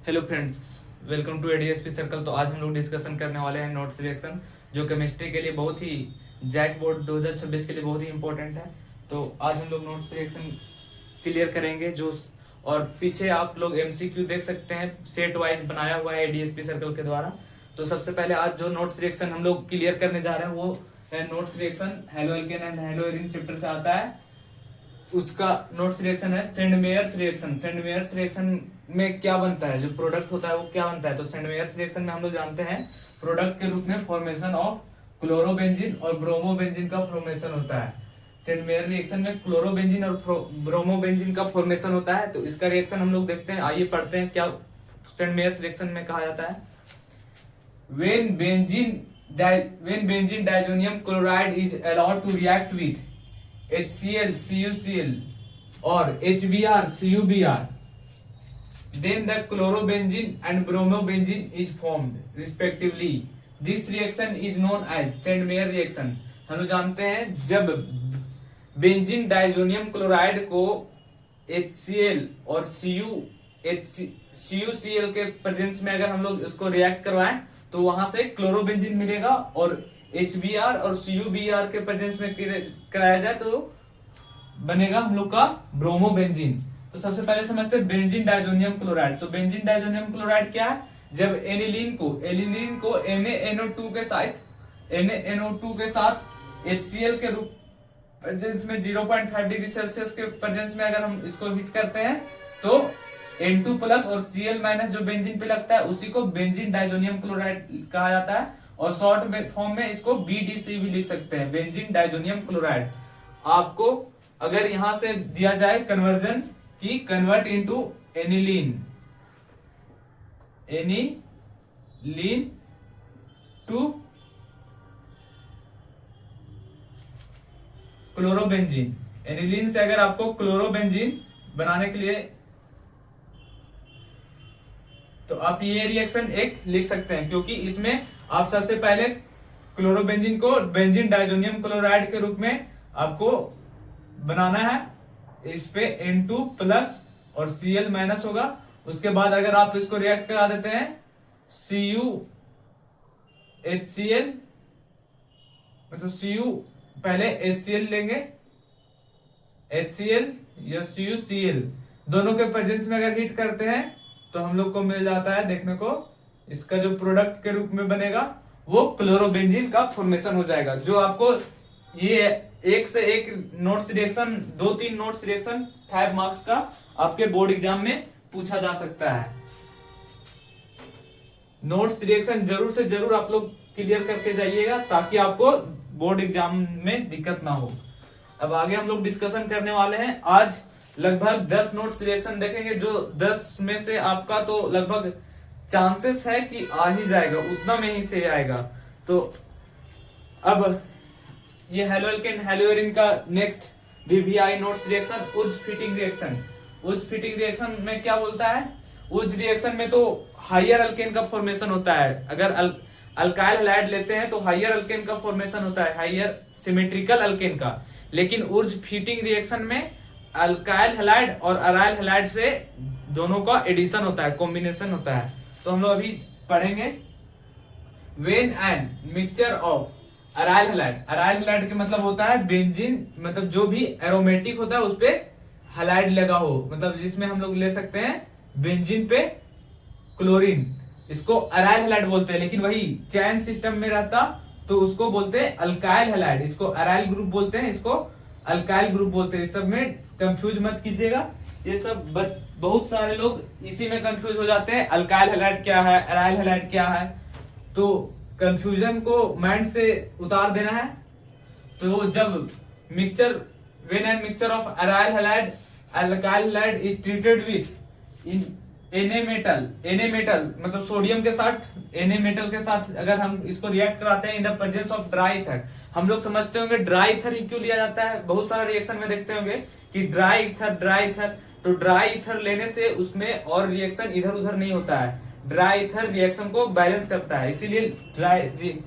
Hello friends, welcome to ADSP circle. तो आज हम लोग डिस्कशन करने वाले हैं नोट्स रिएक्शन, जो केमिस्ट्री के लिए बहुत ही जैक बोर्ड 2026 के लिए बहुत ही इंपॉर्टेंट है। तो आज हम लोग नोट्स रिएक्शन क्लियर करेंगे। जो और पीछे आप लोग एमसीक्यू देख सकते हैं, सेट वाइज बनाया हुआ है एडीएसपी सर्कल के द्वारा। तो सबसे पहले आज जो नोट्स रिएक्शन हम लोग क्लियर करने जा रहे हैं वो है notes reaction halo alkane and hello Erin chapter से आता है। उसका नोट्स रिएक्शन है सेंडमेयर्स रिएक्शन। सेंडमेयर्स रिएक्शन में क्या बनता है, जो प्रोडक्ट होता है वो क्या बनता है। तो सेंडमेयर्स रिएक्शन में हम लोग जानते हैं प्रोडक्ट के रूप में फॉर्मेशन ऑफ क्लोरोबेंजीन और ब्रोमोबेंजीन का फॉर्मेशन होता है। सेंडमेयर रिएक्शन में क्लोरोबेंजीन और ब्रोमोबेंजीन का फॉर्मेशन होता है। तो इसका रिएक्शन हम लोग देखते हैं, आइए पढ़ते हैं क्या सेंडमेयर्स रिएक्शन में कहा जाता है। when benzene diazonium chloride is allowed to react with HCl CuCl or HBr CuBr, then the chlorobenzene and bromobenzene is formed respectively. This reaction is known as Sandmeyer reaction. हम लोग जानते हैं जब बेंजीन डाइजोनियम क्लोराइड को HCl और CuCl के presence में अगर हम लोग इसको रिएक्ट करवाएं तो वहां से क्लोरोबेंजीन मिलेगा, और HBr और CuBr के प्रेजेंस में कराया जाए तो बनेगा हम लोग का ब्रोमोबेंजीन। तो सबसे पहले समझते हैं बेंजीन डाइजोनियम क्लोराइड। तो बेंजीन डाइजोनियम क्लोराइड क्या है, जब एनिलीन को NaNO2 के साथ HCl के रूप प्रेजेंस में 0.5 डिग्री सेल्सियस के प्रेजेंस में अगर हम इसको हीट करते हैं तो N2 प्लस और Cl माइनस जो बेंजीन पे लगता है उसी को बेंजीन डाइजोनियम क्लोराइड कहा जाता है, और शॉर्ट में फॉर्म में इसको BDC भी लिख सकते हैं, बेंजीन डाइजोनियम क्लोराइड। आपको अगर यहां से दिया जाए कन्वर्जन की convert into aniline to chlorobenzene, aniline से अगर आपको क्लोरोबेंजीन बनाने के लिए, तो आप ये रिएक्शन एक लिख सकते हैं, क्योंकि इसमें आप सबसे पहले क्लोरोबेंजीन को बेंजीन डाइजोनियम क्लोराइड के रूप में आपको बनाना है। इस पे N2 प्लस और Cl माइनस होगा। उसके बाद अगर आप इसको रिएक्ट करा देते हैं CuHCl, मतलब Cu पहले HCl लेंगे, HCl या CuCl दोनों के प्रेजेंस में अगर हीट करते हैं तो हम लोग को मिल जाता है, देखने को इसका जो प्रोडक्ट के रूप में बनेगा वो क्लोरोबेंजीन का फॉर्मेशन हो जाएगा। जो आपको ये एक से एक notes reaction, 2-3 notes reaction 5 marks का आपके बोर्ड एग्जाम में पूछा जा सकता है। नोट्स रिएक्शन जरूर से जरूर आप लोग क्लियर करके जाइएगा ताकि आपको बोर्ड एग्जाम में दिक्कत ना हो। अब आगे हम लोग डिस्कशन करने वाले हैं। आज लगभग 10 नोट्स रिएक्शन देखेंगे, जो 10 में से आपका तो लगभग चांसेस है कि आ ही जाएगा, उतना में ही से आएगा। तो अब ये हेलो एल्केन हेलो एरिन का नेक्स्ट VVI नोट्स रिएक्शन उज फिटिंग रिएक्शन। उज फिटिंग रिएक्शन में क्या बोलता है, उज रिएक्शन में तो हायर अल्केन का फॉर्मेशन होता है। अगर अल्काइल हैलाइड लेते हैं तो हायर अल्केन का फॉर्मेशन होता है, हायर सिमेट्रिकल अल्केन का। लेकिन उज फिटिंग रिएक्शन में अल्काइल हैलाइड और अराइल हैलाइड से दोनों का एडिशन होता है, कॉम्बिनेशन होता है। तो हम लोग अभी पढ़ेंगे when and mixture of aryl halide. Aryl halide का मतलब होता है बेंजीन, मतलब जो भी एरोमेटिक होता है उस पे हैलाइड लगा हो, मतलब जिसमें हम लोग ले सकते हैं बेंजीन पे क्लोरीन, इसको अराइल हैलाइड बोलते हैं। लेकिन वही चैन सिस्टम में रहता तो उसको बोलते हैं अल्काइल हैलाइड, इसको अराइल ग्रुप बोलते हैं, इसको अल्काइल ग्रुप बोलते हैं। इस सब में कंफ्यूज मत कीजिएगा, ये सब बहुत सारे लोग इसी में कंफ्यूज हो जाते हैं, अल्काइल हैलाइड क्या है, अराइल हैलाइड क्या है। तो कंफ्यूजन को माइंड से उतार देना है। तो जब mixture when and mixture of aryl halide alkyl halide is treated with Na metal मतलब सोडियम के साथ Na मेटल के साथ अगर हम इसको रिएक्ट कराते हैं इन the presence of dry ether. हम लोग समझते होंगे ड्राई ईथर ही क्यों लिया जाता है, बहुत सारे रिएक्शन में देखते होंगे कि ड्राई ईथर। तो ड्राई ईथर लेने से उसमें और रिएक्शन इधर उधर नहीं होता है, ड्राई ईथर रिएक्शन को बैलेंस करता है, इसीलिए ड्राई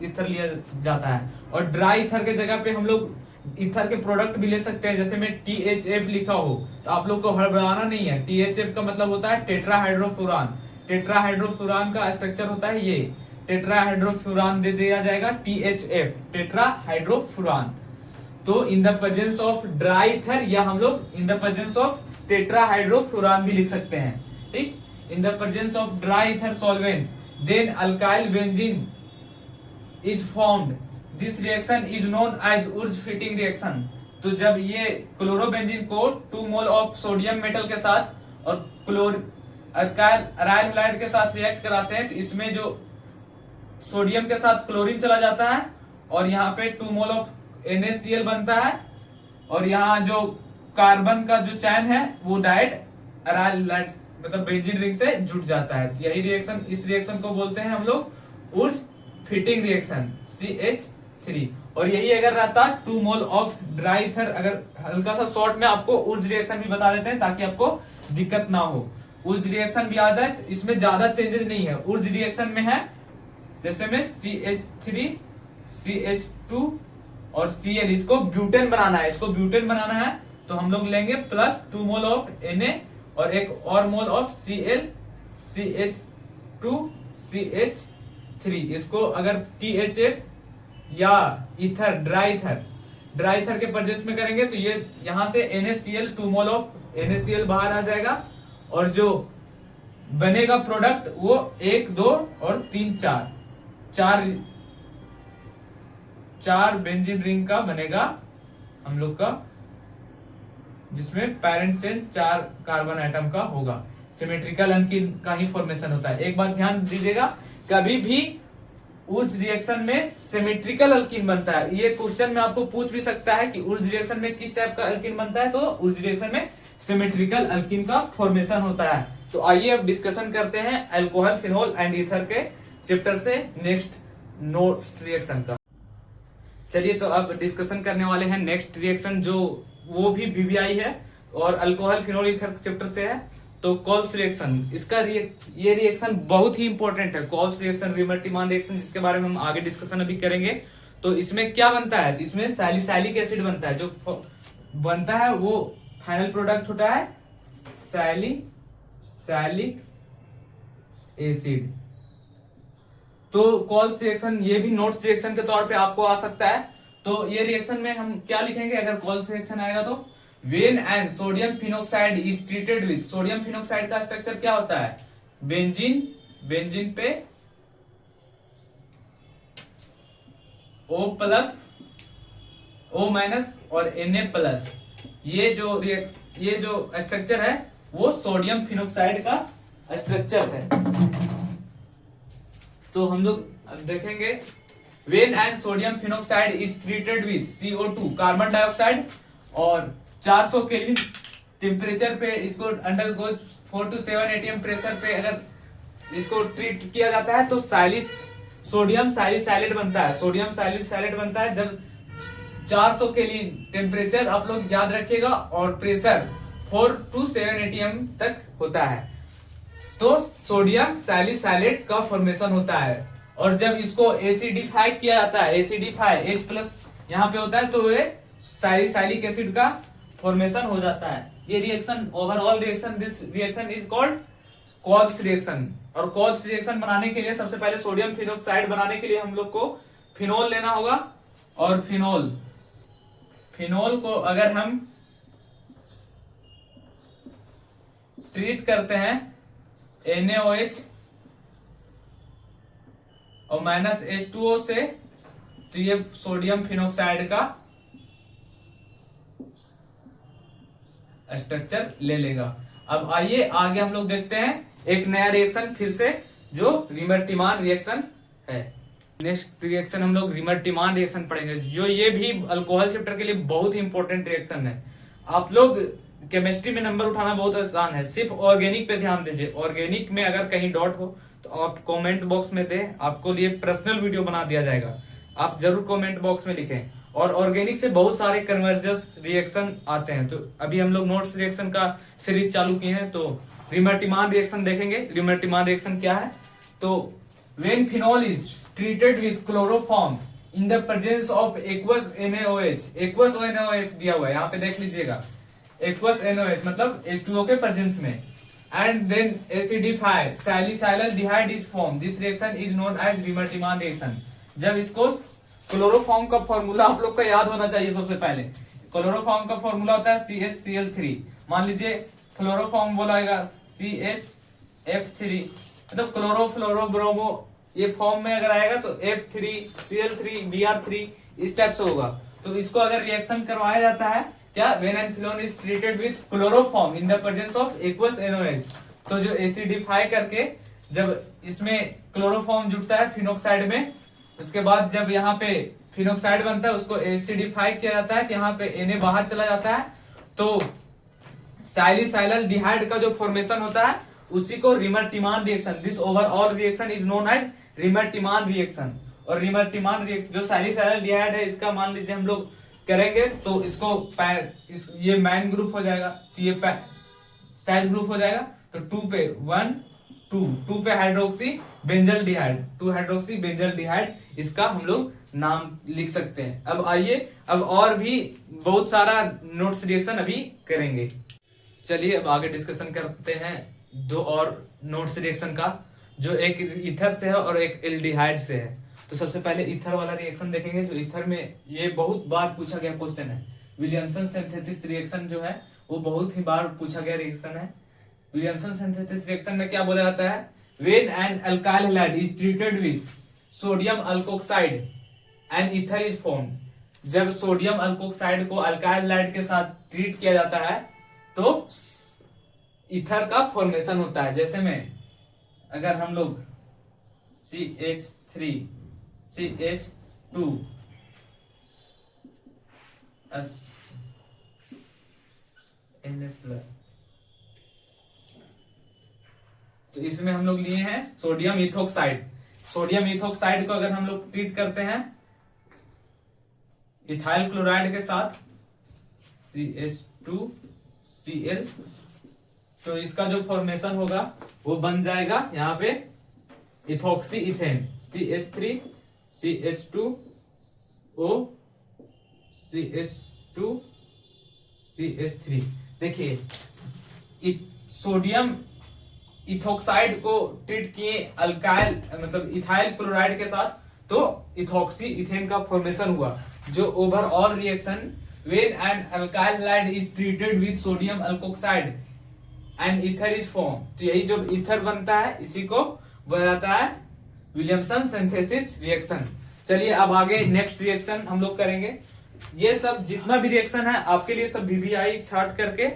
ईथर लिया जाता है। और ड्राई ईथर के जगह पे हम लोग ईथर के प्रोडक्ट भी ले सकते हैं, जैसे में THF लिखा हो तो आप लोग को हड़बड़ाना नहीं है। THF का मतलब होता है टेट्राहाइड्रोफुरान, टेट्राहाइड्रोफ्यूरान का स्ट्रक्चर होता है ये, टेट्राहाइड्रोफ्यूरान दे दिया जाएगा THF, टेट्राहाइड्रोफ्यूरान। तो in the presence of dry ether, या हम लोग in the presence of tetrahydrofuran भी लिख सकते हैं, ठीक। In the presence of dry ether solvent then alkyl benzene is formed, this reaction is known as Wurtz Fittig reaction. तो जब ये क्लोरोबेंजीन को 2 मोल ऑफ सोडियम मेटल के साथ और अल्काइल अराइल हैलाइड के साथ रिएक्ट कराते हैं, तो इसमें जो सोडियम के साथ क्लोरीन चला जाता है और यहाँ पे 2 मोल ऑफ NaCl बनता है, और यहाँ जो कार्बन का जो चैन है वो डायरेक्ट अराइल हैलाइड मतलब बेंजीन रिंग से जुड़ जाता है। यही रिएक्शन, इस रिएक्शन को बोलते हैं हम लोग उर्ज फिटिंग रिएक्शन, CH3। और यही अगर रहता 2 मोल ऑफ ड्राई ईथर, अगर हल्का सा शॉर्ट में आपको उर्ज रिएक्शन भी बता देते हैं ताकि आपको दिक्कत ना हो। उर्ज रिएक्शन भी आ जाए तो इसमें ज्यादा चेंजेस नहीं है। उर्ज रिएक्शन में है जैसे में CH3, CH2 और Cl, इसको ब्यूटेन बनाना है, इसको ब्यूटेन बनाना है तो हम लोग लेंगे प्लस 2 मोल ऑफ Na और एक और mole of Cl, CH2, CH3। इसको अगर THF या ईथर, ड्राई ईथर के प्रेजेंस में करेंगे तो ये यहां से NaCl 2 मोल ऑफ NaCl बाहर आ जाएगा, और जो बनेगा प्रोडक्ट वो 1, 2 और 3, 4 बेंजीन रिंग का बनेगा हम लोग का, जिसमें पेरेंट चेन 4 कार्बन आइटम का होगा। सिमेट्रिकल अल्कीन का ही फॉर्मेशन होता है। एक बात ध्यान दीजिएगा, कभी भी उस रिएक्शन में सिमेट्रिकल अल्कीन बनता है। ये क्वेश्चन में आपको पूछ भी सकता है कि उस रिएक्शन में किस टाइप का अल्कीन बनता है, तो उस रिएक्शन में सिमेट्रिकल अल्कीन का फॉर्मेशन होता है। तो आइए अब डिस्कशन करते हैं अल्कोहल, फिनोल एंड ईथर के चैप्टर से नेक्स्ट नोट्स रिएक्शन का। चलिए तो अब डिस्कशन करने वाले हैं नेक्स्ट रिएक्शन, जो वो भी VBI है और अल्कोहल, फिनोल, ईथर चैप्टर से है। तो कॉल्स रिएक्शन, इसका ये रिएक्शन बहुत ही इंपॉर्टेंट है। कॉल्स रिएक्शन, रीमर-टिमान रिएक्शन, जिसके बारे में हम आगे डिस्कशन अभी करेंगे। तो इसमें क्या बनता है, इसमें सैलिसाइलिक एसिड बनता है। जो बनता है वो फाइनल प्रोडक्ट होता है सैलिसाइलिक एसिड। तो कॉल्स रिएक्शन ये भी नोट्स रिएक्शन के तौर पे आपको आ सकता है। तो ये रिएक्शन में हम क्या लिखेंगे अगर कॉल्स रिएक्शन आएगा तो, when and sodium phenoxide is treated with, sodium phenoxide का स्ट्रक्चर क्या होता है, बेंजीन पे O प्लस, O माइनस और Na+। ये जो स्ट्रक्चर है वो सोडियम फिनोक्साइड का स्ट्रक्चर है। तो हम लोग देखेंगे, when and sodium phenoxide is treated with CO2, carbon dioxide, और 400 केल्विन टेम्परेचर पे इसको अंडरगो 4 to 7 atm प्रेशर पे अगर इसको ट्रीट किया जाता है तो सोडियम सैलिसाइलेट बनता है। सोडियम सैलिसाइलेट बनता है जब 400 केल्विन टेम्परेचर, आप लोग याद रखिएगा, और प्रेशर 4 to 7 atm तक होता है, तो सोडियम सैलिसाइलेट का फॉर्मेशन होता है। और जब इसको एसिडिफाई किया जाता है, एसिडिफाई H+ यहाँ पे होता है, तो ये सैलिसाइलिक एसिड का फॉर्मेशन हो जाता है। ये reaction, overall reaction, this reaction is called calls reaction. और कॉल्स रिएक्शन बनाने के लिए सबसे पहले सोडियम फिनोक्साइड बनाने के लिए हम लोग को फिनोल लेना होगा, और फिनोल को अगर हम ट्रीट करते हैं NaOH और माइनस H2O से, तो ये सोडियम फिनोक्साइड का स्ट्रक्चर ले लेगा। अब आइए आगे हम लोग देखते हैं एक नया रिएक्शन फिर से, जो रीमर-टिमान रिएक्शन है। नेक्स्ट रिएक्शन हम लोग रीमर-टिमान रिएक्शन पढ़ेंगे, जो ये भी अल्कोहल चैप्टर के लिए बहुत ही इंपॉर्टेंट रिएक्शन है। आप लोग केमिस्ट्री में नंबर उठाना बहुत आसान है, सिर्फ ऑर्गेनिक पे ध्यान दीजिए। ऑर्गेनिक में अगर कहीं डॉट हो तो आप कमेंट बॉक्स में दें, आपको लिए पर्सनल वीडियो बना दिया जाएगा, आप जरूर कमेंट बॉक्स में लिखें। और ऑर्गेनिक से बहुत सारे कन्वर्जेंस रिएक्शन आते हैं। तो अभी हम लोग नोट्स रिएक्शन का सीरीज चालू किए हैं, तो रीमर-टिमान रिएक्शन देखेंगे। रीमर-टिमान रिएक्शन क्या है, तो when phenol is treated with chloroform in the presence of aqueous NaOH, aqueous NaOH दिया हुआ है यहाँ पे देख लीजिएगा, एक्वस NaOH मतलब H2O के प्रेजेंस में, and then acidified salicylaldehyde is formed. This reaction is known as Riemann-Tiemann reaction. जब इसको क्लोरोफॉर्म का फॉर्मूला आप लोग को याद होना चाहिए। सबसे पहले क्लोरोफॉर्म का फॉर्मूला होता है CH Cl3। मान लीजिए क्लोरोफॉर्म बोलाएगा CHF3, मतलब क्लोरो फ्लोरो ब्रोमो, ये फॉर्म में अगर आएगा तो F3Cl3Br3 इस टाइप से होगा। तो इसको अगर रिएक्शन करवाया जाता है क्या, व्हेन एनफ्लोन is treated with chloroform in the presence of aqueous NOH, तो जो एसिडिफाई करके जब इसमें क्लोरोफॉर्म जुड़ता है फिनोक्साइड में, उसके बाद जब यहाँ पे फिनोक्साइड बनता है उसको एसिडिफाई किया जाता है, यहाँ पे Na बाहर चला जाता है, तो सैलिसाइलल्डिहाइड का जो फॉर्मेशन होता है उसी को Reimer Tiemann reaction, this overall reaction is known as Reimer Tiemann reaction. और रीमर-टिमान रिएक्शन जो सैलिसाइलल्डिहाइड है, इसका मान लीजिए हम लोग करेंगे तो इसको ये मैन ग्रुप हो जाएगा, तो ये साइड ग्रुप हो जाएगा, तो 2 पे 1 2 पे हाइड्रोक्सी बेंजल्डिहाइड, 2 हाइड्रोक्सी बेंजल्डिहाइड, इसका हम लोग नाम लिख सकते हैं। अब आइए, अब और भी बहुत सारा नोट्स रिएक्शन अभी करेंगे। चलिए अब आगे डिस्कशन करते हैं दो और नोट्स रिएक्शन का, जो एक ईथर से है और एक एल्डिहाइड से है। तो सबसे पहले ईथर वाला रिएक्शन देखेंगे। जो ईथर में ये बहुत बार पूछा गया क्वेश्चन है, विलियमसन सिंथेसिस रिएक्शन जो है वो बहुत ही बार पूछा गया रिएक्शन है। विलियमसन सिंथेसिस रिएक्शन में क्या बोला जाता है, when an alkyl halide is treated with sodium alkoxide and ether is formed. जब सोडियम अल्कोक्साइड को अल्काइल हैलाइड के साथ ट्रीट किया जाता है तो ईथर का फॉर्मेशन होता है। जैसे में अगर हम लोग CH3 CH2 Na+, तो इसमें हम लोग लिए हैं सोडियम इथोक्साइड। सोडियम इथोक्साइड को अगर हम लोग ट्रीट करते हैं इथाइल क्लोराइड के साथ CH2Cl, तो इसका जो फॉर्मेशन होगा वो बन जाएगा यहाँ पे ethoxy ethane, CH3 CH2O CH2 CH3। देखिए सोडियम इथोक्साइड को ट्रीट किए अल्काइल मतलब इथाइल क्लोराइड के साथ, तो इथोक्सी इथेन का फॉर्मेशन हुआ। जो overall reaction when an alkyl halide is treated with sodium alkoxide and ether is form, तो यही जो ईथर बनता है इसी को बोला जाता है विलियमसन सिंथेसिस रिएक्शन। चलिए अब आगे नेक्स्ट रिएक्शन हम लोग करेंगे। ये सब जितना भी रिएक्शन है आपके लिए सब VVI चार्ट करके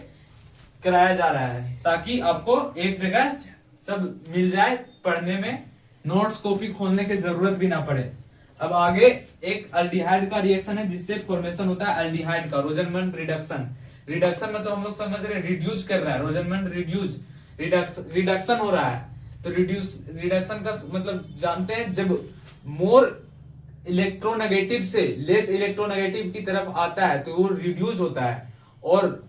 कराया जा रहा है, ताकि आपको एक जगह सब मिल जाए पढ़ने में, नोट्स कॉपी खोलने की जरूरत भी ना पड़े। अब आगे एक अल्डिहाइड का रिएक्शन है जिससे फॉर्मेशन होता है अल्डिहाइड का, रोजनमंड रिडक्शन। रिडक्शन मतलब हम लोग समझ रहे हैं रिड्यूस कर रहा है, रोजनमंड रिडक्शन हो रहा है। तो रिडक्शन का मतलब जानते हैं, जब मोर इलेक्ट्रोनेगेटिव से लेस इलेक्ट्रोनेगेटिव की तरफ आता है तो वो रिड्यूस होता है। और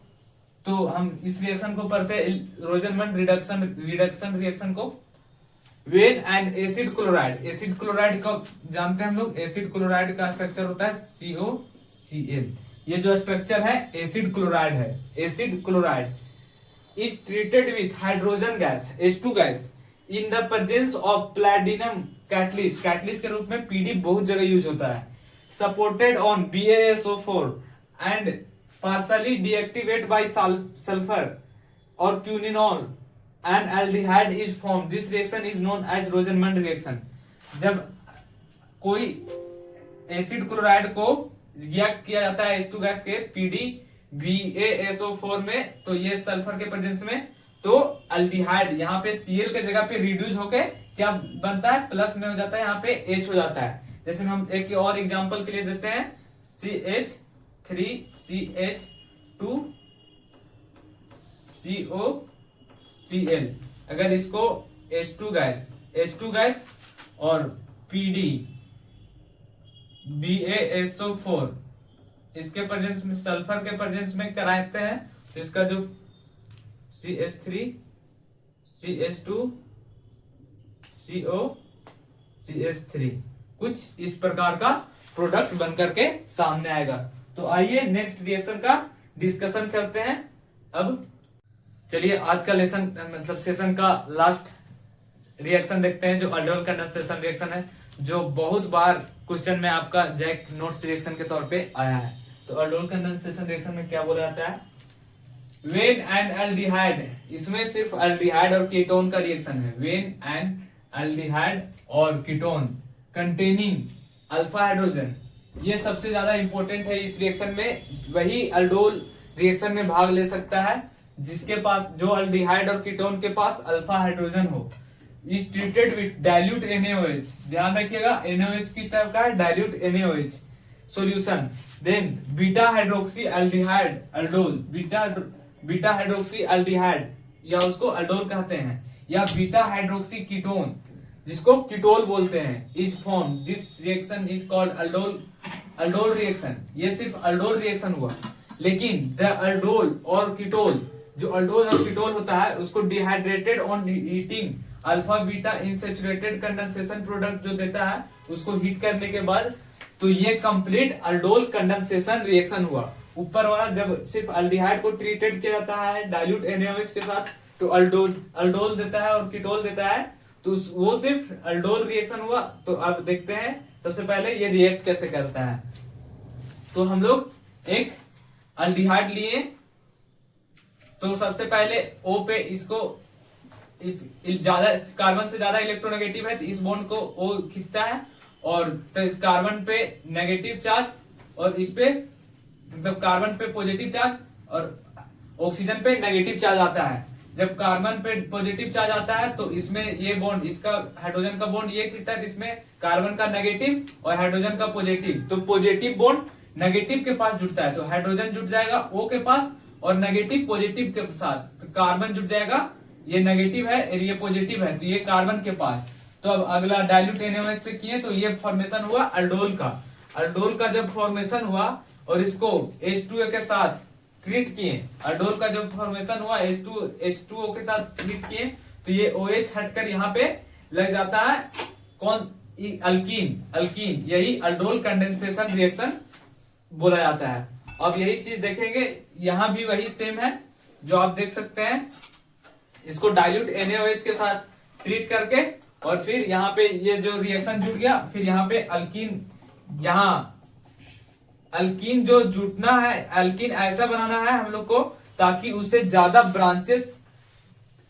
तो हम इस रिएक्शन को पढ़ते हैं रोजनमंड रिडक्शन रिएक्शन को। व्हेन एंड एसिड क्लोराइड का जानते हैं हम लोग, एसिड क्लोराइड का स्ट्रक्चर होता है COCl। ये जो स्ट्रक्चर है एसिड क्लोराइड है। Acid chloride is treated with hydrogen gas H2 gas in the presence of platinum catalyst. Catalyst के रूप में PD बहुत जगह यूज होता है। Supported on BaSO4 and partially deactivate by sulfur or quinol, an aldehyde is formed. This reaction is known as Rosenmund reaction. जब कोई acid chloride को रिएक्ट किया जाता है H2 गैस के PD BaSO4 में, तो ये सल्फर के प्रेजेंस में, तो अल्डिहाइड यहाँ पे Cl के जगह पे रिड्यूस होके क्या बनता है, प्लस में हो जाता है, यहाँ पे H हो जाता है। जैसे हम एक और एग्जांपल के लिए देते हैं CH3 CH2 COCl। अगर इसको H2 गैस और PD BaSO4 इसके प्रेजेंस में, सल्फर के प्रेजेंस में कराते हैं, तो इसका जो CH3 CH2 COCH3 कुछ इस प्रकार का प्रोडक्ट बनकर के सामने आएगा। तो आइए नेक्स्ट रिएक्शन का डिस्कशन करते हैं। अब चलिए आज का लेसन मतलब सेशन का लास्ट रिएक्शन देखते हैं, जो अल्डोल कंडेंसेशन रिएक्शन है, जो बहुत बार क्वेश्चन में आपका जैक नोट्स रिएक्शन के तौर पे आया है। तो अल्डोल कंडेंसेशन रिएक्शन में क्या बोला जाता है, वेन एंड एल्डिहाइड, इसमें सिर्फ एल्डिहाइड और कीटोन का रिएक्शन है। वेन एंड एल्डिहाइड और कीटोन कंटेनिंग अल्फा हाइड्रोजन, ये सबसे ज्यादा इंपॉर्टेंट है इस रिएक्शन में। वही अल्डोल रिएक्शन में भाग ले सकता है जिसके पास, जो एल्डिहाइड और कीटोन के पास अल्फा हाइड्रोजन हो। Is treated with dilute NaOH, ध्यान रखिएगा NaOH किस टाइप का है, dilute NaOH solution. Then beta hydroxy aldehyde aldol, beta hydroxy aldehyde या उसको अल्डोल कहते हैं, या बीटा हाइड्रोक्सी कीटोन जिसको कीटोल बोलते हैं, is form, this reaction is called aldol reaction. ये सिर्फ अल्डोल रिएक्शन हुआ, लेकिन द अल्डोल और कीटोल, जो अल्डोल और कीटोल होता है उसको dehydrated on heating alpha beta unsaturated condensation product जो देता है, उसको हीट करने के बाद, तो ये कंप्लीट अल्डोल कंडेंसेशन रिएक्शन हुआ। ऊपर वाला जब सिर्फ अल्डिहाइड को ट्रीटेड किया जाता है डाइल्यूट NaOH के साथ, तो अल्डोल देता है और कीटोल देता है, तो वो सिर्फ अल्डोल रिएक्शन हुआ। तो अब देखते हैं सबसे पहले ये रिएक्ट कैसे करता है। तो हम लोग एक अल्डिहाइड लिए, तो सबसे पहले O पे इसको, इस ज्यादा कार्बन से ज्यादा इलेक्ट्रोनेगेटिव है तो इस बॉन्ड को O खींचता है, और तो इस कार्बन पे नेगेटिव चार्ज और इस पे मतलब कार्बन पे पॉजिटिव चार्ज और ऑक्सीजन पे नेगेटिव चार्ज आता है। जब कार्बन पे पॉजिटिव चार्ज आता है तो इसमें ये बॉन्ड, इसका हाइड्रोजन का बॉन्ड ये खींचता है, तो इसमें कार्बन का नेगेटिव और हाइड्रोजन का पॉजिटिव, तो पॉजिटिव बॉन्ड नेगेटिव के पास जुड़ता है, तो हाइड्रोजन जुड़ जाएगा O के पास, और नेगेटिव पॉजिटिव के साथ तो कार्बन जुड़ जाएगा, ये नेगेटिव है और ये पॉजिटिव है, तो ये कार्बन के पास। तो अब अगला डाइल्यूट NaOH से किए तो ये फॉर्मेशन हुआ अल्डोल का। अल्डोल का जब फॉर्मेशन हुआ और इसको H2O के साथ ट्रीट किए, अल्डोल का जब फॉर्मेशन हुआ H2O के साथ ट्रीट किए, तो ये OH हटकर यहाँ पे लग जाता है कौन, अल्कीन, यही अल्डोल कंडेंसेशन रिएक्शन बोला जाता है। अब यही चीज देखेंगे, यहाँ भी वही सेम है जो आप देख सकते हैं, इसको डाइल्यूट NaOH के साथ ट्रीट करके, और फिर यहाँ पे ये जो रिएक्शन जुट गया, फिर यहाँ पे अल्कीन, यहाँ अल्कीन जो जुटना है, अल्कीन ऐसा बनाना है हम लोग को ताकि उससे ज्यादा ब्रांचेस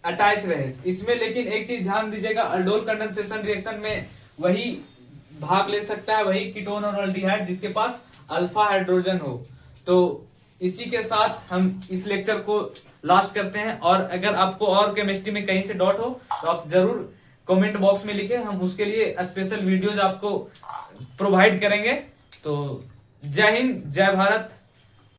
अटैच रहे इसमें। लेकिन एक चीज ध्यान दीजिएगा, अल्डोल कंडेंसेशन रिएक्शन में वही भाग ले सकता है, वही कीटोन और एल्डिहाइड जिसके पास अल्फा हाइड्रोजन हो। तो इसी के साथ हम इस लेक्चर को लास्ट करते हैं, और अगर आपको और केमिस्ट्री में कहीं से डाउट हो तो आप जरूर कमेंट बॉक्स में लिखें, हम उसके लिए स्पेशल वीडियोज आपको प्रोवाइड करेंगे। तो जय हिंद, जय भारत।